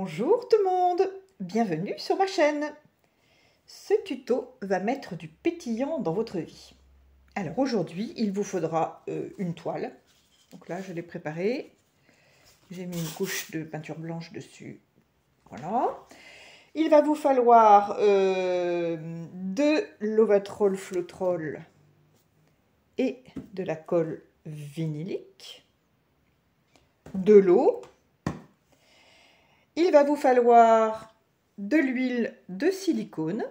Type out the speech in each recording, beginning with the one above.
Bonjour tout le monde, bienvenue sur ma chaîne. Ce tuto va mettre du pétillant dans votre vie. Alors aujourd'hui, il vous faudra une toile. Donc là, je l'ai préparée. J'ai mis une couche de peinture blanche dessus. Voilà. Il va vous falloir de l'Ovatrol Flotrol et de la colle vinylique, de l'eau. Il va vous falloir de l'huile de silicone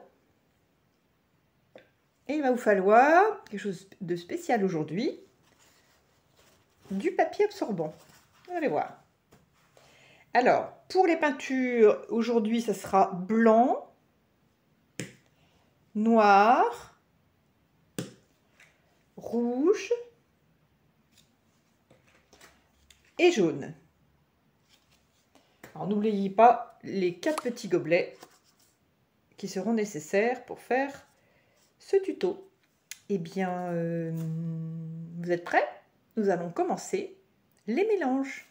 et il va vous falloir quelque chose de spécial aujourd'hui, du papier absorbant. Vous allez voir. Alors, pour les peintures, aujourd'hui, ça sera blanc, noir, rouge et jaune. Alors, n'oubliez pas les 4 petits gobelets qui seront nécessaires pour faire ce tuto. Eh bien, vous êtes prêts? Nous allons commencer les mélanges.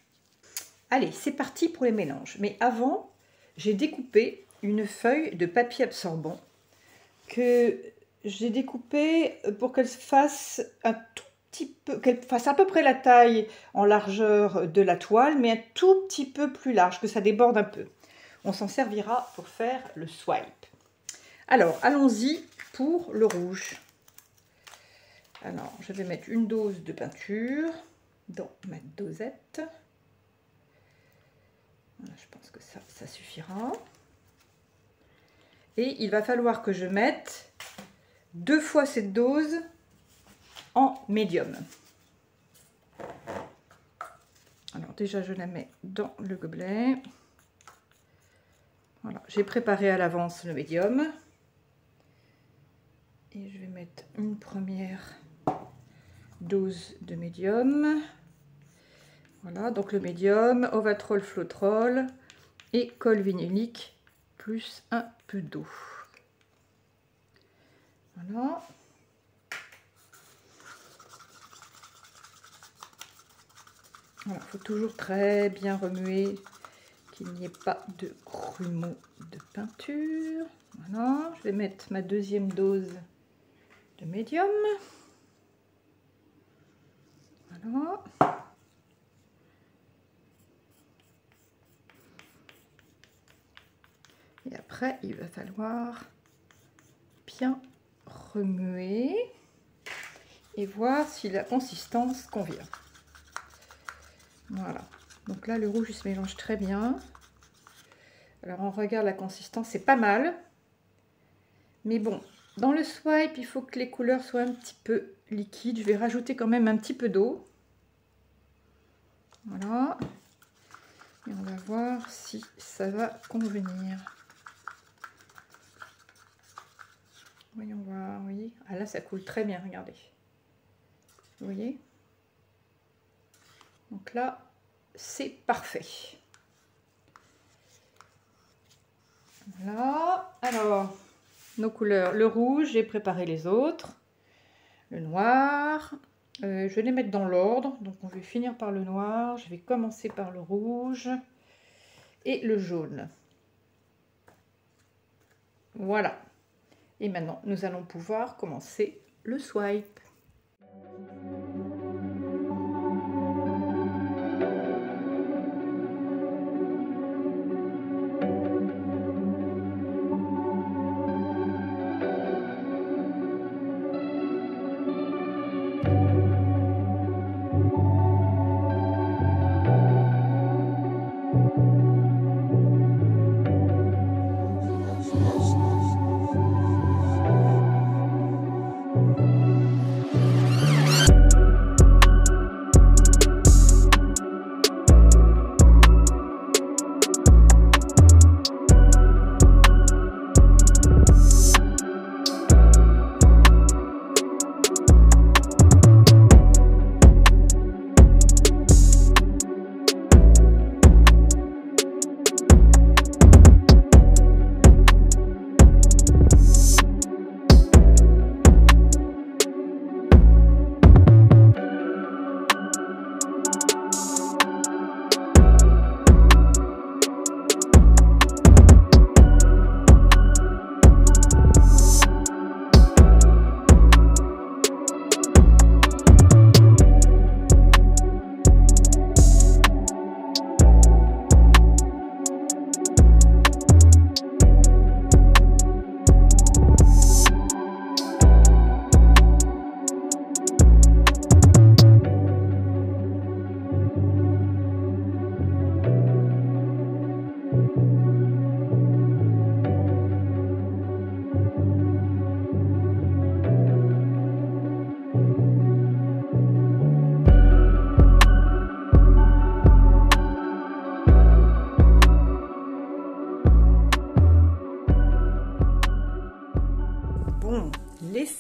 Allez, c'est parti pour les mélanges. Mais avant, j'ai découpé une feuille de papier absorbant que j'ai découpée pour qu'elle fasse un tout petit peu, qu'elle fasse à peu près la taille en largeur de la toile, mais un tout petit peu plus large, que ça déborde un peu. On s'en servira pour faire le swipe. Alors, allons-y pour le rouge. Alors, je vais mettre une dose de peinture dans ma dosette. Voilà, je pense que ça suffira. Et il va falloir que je mette 2 fois cette dose en médium. Alors déjà, je la mets dans le gobelet. Voilà, j'ai préparé à l'avance le médium. Et je vais mettre une première dose de médium. Voilà, donc le médium, Ovatrol Flotrol et colle vinylique plus un peu d'eau. Voilà. Voilà, il faut toujours très bien remuer, qu'il n'y ait pas de grumeaux de peinture. Voilà, je vais mettre ma deuxième dose de médium. Voilà. Et après, il va falloir bien remuer et voir si la consistance convient. Voilà. Donc là, le rouge, il se mélange très bien. Alors, on regarde la consistance, c'est pas mal. Mais bon, dans le swipe, il faut que les couleurs soient un petit peu liquides. Je vais rajouter quand même un petit peu d'eau. Voilà. Et on va voir si ça va convenir. Voyons voir, oui. Ah là, ça coule très bien, regardez. Vous voyez? Donc là, c'est parfait. Voilà. Alors, nos couleurs. Le rouge, j'ai préparé les autres. Le noir. Je vais les mettre dans l'ordre. Donc, on va finir par le noir. Je vais commencer par le rouge. Et le jaune. Voilà. Et maintenant, nous allons pouvoir commencer le swipe.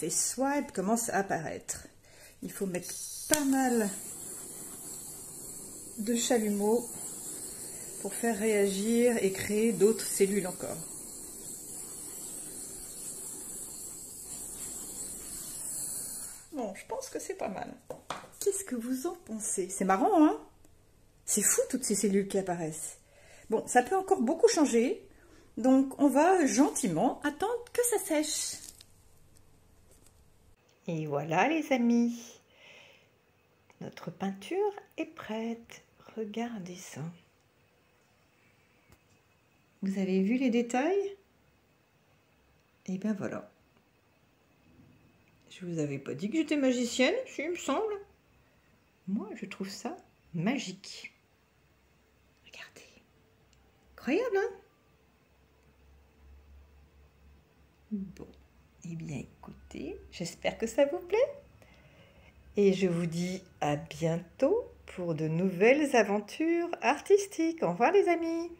fait swipe, commence à apparaître. Il faut mettre pas mal de chalumeau pour faire réagir et créer d'autres cellules encore. Bon, je pense que c'est pas mal. Qu'est-ce que vous en pensez? C'est marrant, hein? C'est fou toutes ces cellules qui apparaissent. Bon, ça peut encore beaucoup changer, donc on va gentiment attendre que ça sèche. Et voilà les amis, notre peinture est prête. Regardez ça. Vous avez vu les détails? Et bien voilà. Je vous avais pas dit que j'étais magicienne, si, il me semble. Moi, je trouve ça magique. Regardez. Incroyable, hein? Bon, eh bien écoutez, j'espère que ça vous plaît. Et je vous dis à bientôt pour de nouvelles aventures artistiques. Au revoir les amis.